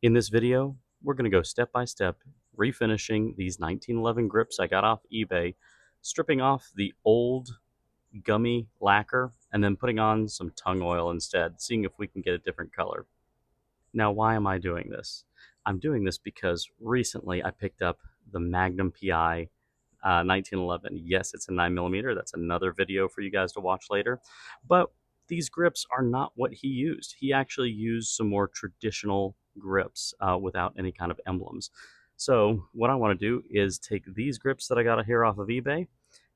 In this video, we're going to go step by step refinishing these 1911 grips I got off eBay, stripping off the old gummy lacquer and then putting on some tung oil instead, seeing if we can get a different color. Now, why am I doing this? I'm doing this because recently I picked up the Magnum PI 1911. Yes, it's a 9mm. That's another video for you guys to watch later. But these grips are not what he used. He actually used some more traditional grips without any kind of emblems. So what I want to do is take these grips that I got here off of eBay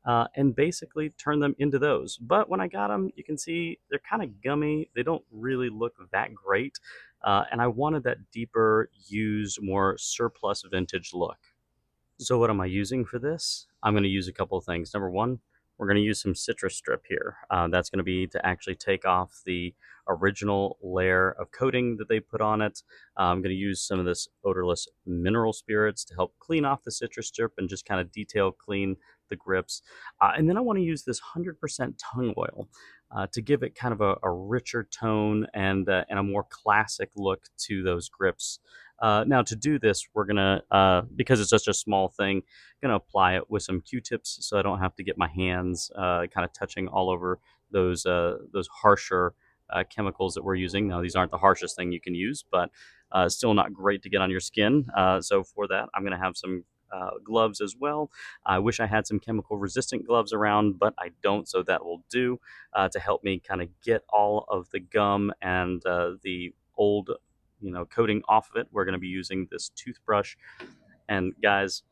and basically turn them into those. But when I got them, you can see they're kind of gummy. They don't really look that great. And I wanted that deeper, used, more surplus vintage look. So what am I using for this? I'm going to use a couple of things. Number one, we're going to use some Citris Strip here. That's going to be to actually take off the original layer of coating that they put on it. I'm going to use some of this odorless mineral spirits to help clean off the Citris Strip and just kind of detail clean the grips. And then I want to use this 100% tung oil to give it kind of a richer tone and a more classic look to those grips. Now to do this, we're gonna, because it's such a small thing, gonna apply it with some Q-tips so I don't have to get my hands kind of touching all over those harsher chemicals that we're using. Now these aren't the harshest thing you can use, but still not great to get on your skin. So for that, I'm gonna have some gloves as well. I wish I had some chemical resistant gloves around, but I don't, so that will do to help me kind of get all of the gum and the old coating off of it. We're going to be using this toothbrush. And guys,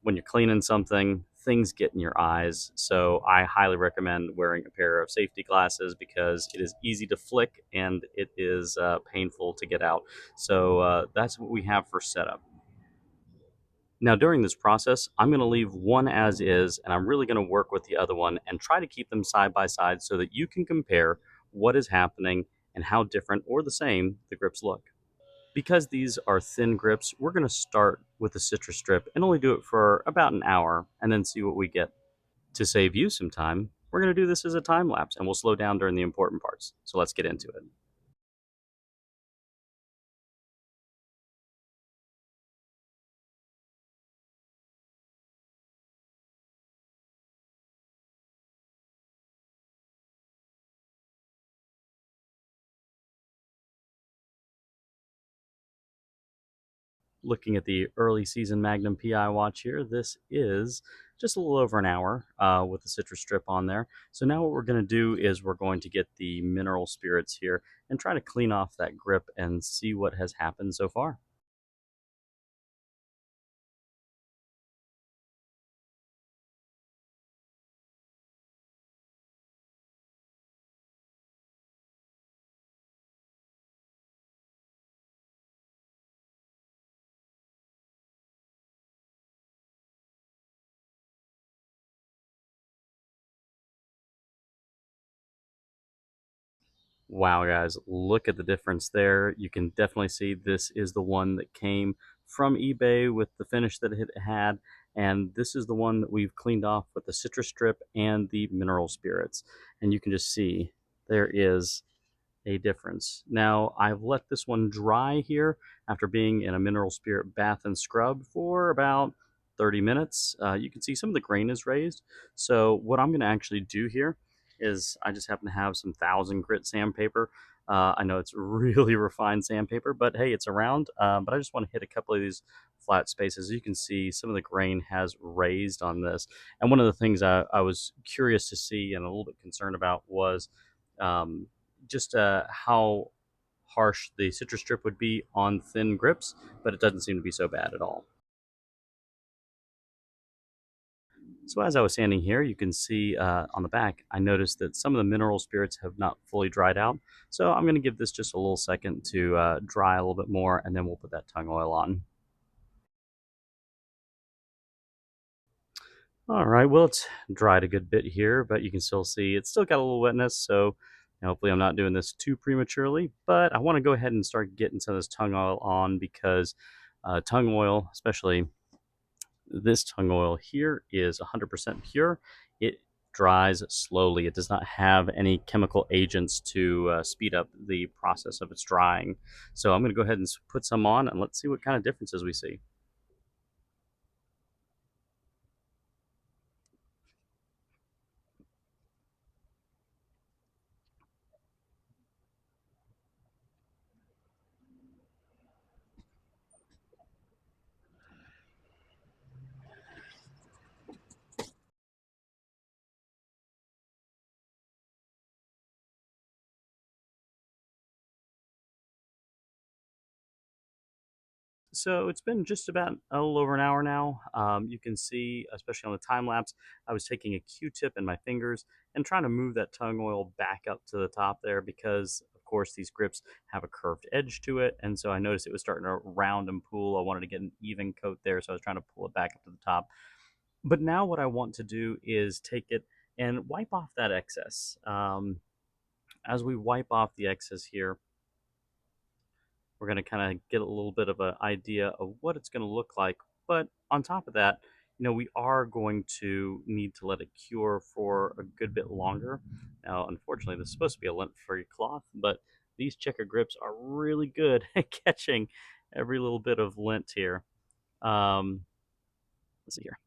when you're cleaning something, things get in your eyes. So I highly recommend wearing a pair of safety glasses because it is easy to flick and it is painful to get out. So that's what we have for setup. Now, during this process, I'm going to leave one as is, and I'm really going to work with the other one and try to keep them side by side so that you can compare what is happening and how different or the same the grips look. Because these are thin grips, we're going to start with the Citris Strip and only do it for about an hour and then see what we get. To save you some time, we're going to do this as a time lapse and we'll slow down during the important parts. So let's get into it. Looking at the early season Magnum PI watch here, this is just a little over an hour with the Citris Strip on there. So now what we're going to do is we're going to get the mineral spirits here and try to clean off that grip and see what has happened so far. Wow, guys, look at the difference there. You can definitely see this is the one that came from eBay with the finish that it had, and this is the one that we've cleaned off with the Citris Strip and the mineral spirits. And you can just see there is a difference. Now, I've let this one dry here after being in a mineral spirit bath and scrub for about 30 minutes. You can see some of the grain is raised. So what I'm going to actually do here is I just happen to have some 1000 grit sandpaper. I know it's really refined sandpaper, but hey, it's around. But I just want to hit a couple of these flat spaces. You can see some of the grain has raised on this. And one of the things I was curious to see and a little bit concerned about was just how harsh the Citris Strip would be on thin grips, but it doesn't seem to be so bad at all. So as I was standing here, you can see on the back, I noticed that some of the mineral spirits have not fully dried out. So I'm going to give this just a little second to dry a little bit more, and then we'll put that tung oil on. All right, well, it's dried a good bit here, but you can still see it's still got a little wetness, so hopefully I'm not doing this too prematurely, but I want to go ahead and start getting some of this tung oil on because tung oil, especially this tung oil here, is 100% pure. It dries slowly. It does not have any chemical agents to speed up the process of its drying. So I'm going to go ahead and put some on and let's see what kind of differences we see. So it's been just about a little over an hour now. You can see, especially on the time lapse, I was taking a Q-tip in my fingers and trying to move that tung oil back up to the top there because, of course, these grips have a curved edge to it. And so I noticed it was starting to round and pool. I wanted to get an even coat there, so I was trying to pull it back up to the top. But now what I want to do is take it and wipe off that excess. As we wipe off the excess here, we're going to kind of get a little bit of an idea of what it's going to look like. But on top of that, we are going to need to let it cure for a good bit longer. Now, unfortunately, this is supposed to be a lint-free cloth, but these checker grips are really good at catching every little bit of lint here. Um, let's see here.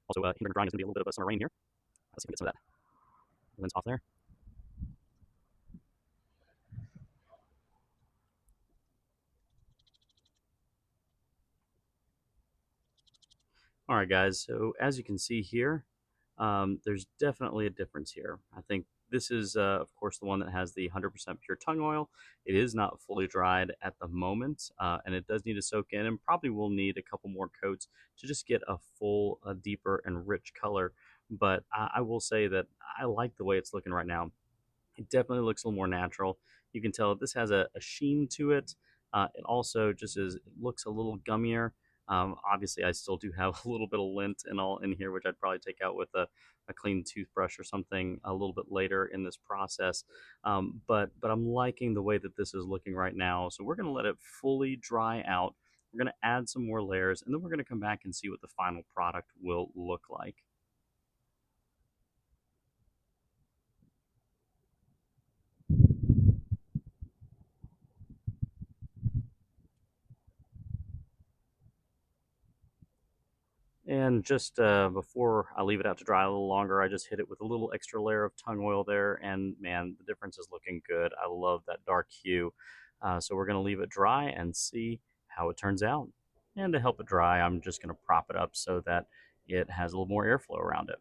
Also, here drying is going to be a little bit of a summer rain here. Let's see if we get some of that lint off there. All right, guys. So as you can see here, there's definitely a difference here. I think this is, of course, the one that has the 100% pure tung oil. It is not fully dried at the moment, and it does need to soak in and probably will need a couple more coats to just get a full, deeper, and rich color. But I will say that I like the way it's looking right now. It definitely looks a little more natural. You can tell this has a sheen to it. It also just is, it looks a little gummier. Obviously, I still do have a little bit of lint and all in here, which I'd probably take out with a clean toothbrush or something a little bit later in this process. But I'm liking the way that this is looking right now. So we're going to let it fully dry out. We're going to add some more layers, and then we're going to come back and see what the final product will look like. And just before I leave it out to dry a little longer, I just hit it with a little extra layer of tung oil there. And man, the difference is looking good. I love that dark hue. So we're going to leave it dry and see how it turns out. And to help it dry, I'm just going to prop it up so that it has a little more airflow around it.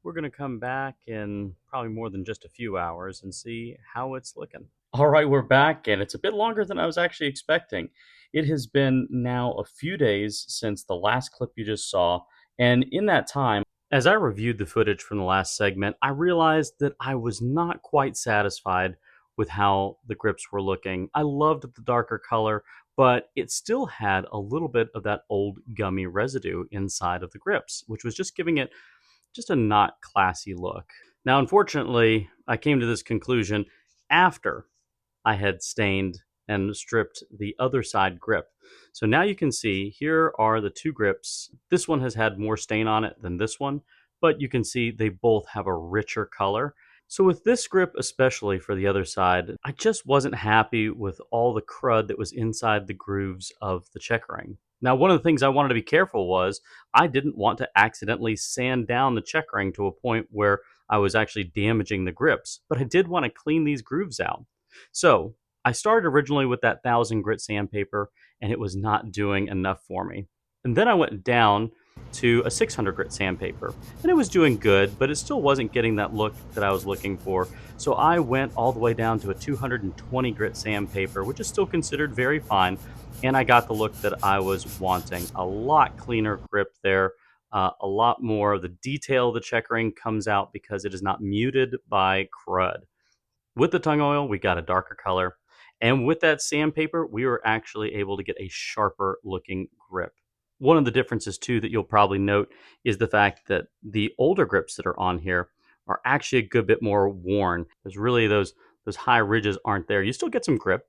We're going to come back in probably more than just a few hours and see how it's looking. All right, we're back, and it's a bit longer than I was actually expecting. It has been now a few days since the last clip you just saw, and in that time, as I reviewed the footage from the last segment, I realized that I was not quite satisfied with how the grips were looking. I loved the darker color, but it still had a little bit of that old gummy residue inside of the grips, which was just giving it just a not classy look. Now, unfortunately, I came to this conclusion after I had stained and stripped the other side grip. So now you can see here are the two grips. This one has had more stain on it than this one, but you can see they both have a richer color. So with this grip, especially for the other side, I just wasn't happy with all the crud that was inside the grooves of the checkering. Now, one of the things I wanted to be careful was I didn't want to accidentally sand down the checkering to a point where I was actually damaging the grips, but I did want to clean these grooves out. So I started originally with that 1,000 grit sandpaper, and it was not doing enough for me. And then I went down to a 600 grit sandpaper, and it was doing good, but it still wasn't getting that look that I was looking for. So I went all the way down to a 220 grit sandpaper, which is still considered very fine, and I got the look that I was wanting. A lot cleaner grip there. A lot more of the detail of the checkering comes out because it is not muted by crud. With the tung oil, we got a darker color. And with that sandpaper, we were actually able to get a sharper looking grip. One of the differences, too, that you'll probably note is the fact that the older grips that are on here are actually a good bit more worn. There's really those high ridges aren't there. You still get some grip,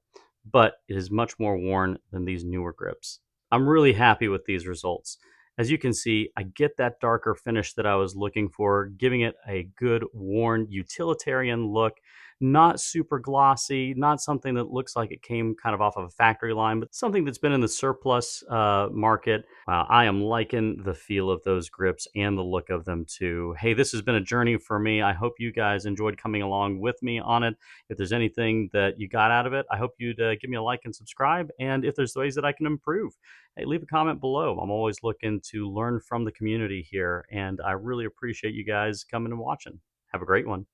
but it is much more worn than these newer grips. I'm really happy with these results. As you can see, I get that darker finish that I was looking for, giving it a good worn utilitarian look. Not super glossy, not something that looks like it came kind of off of a factory line, but something that's been in the surplus market. Wow, I am liking the feel of those grips and the look of them too. Hey, this has been a journey for me. I hope you guys enjoyed coming along with me on it. If there's anything that you got out of it, I hope you'd give me a like and subscribe. And if there's ways that I can improve, hey, leave a comment below. I'm always looking to learn from the community here, and I really appreciate you guys coming and watching. Have a great one.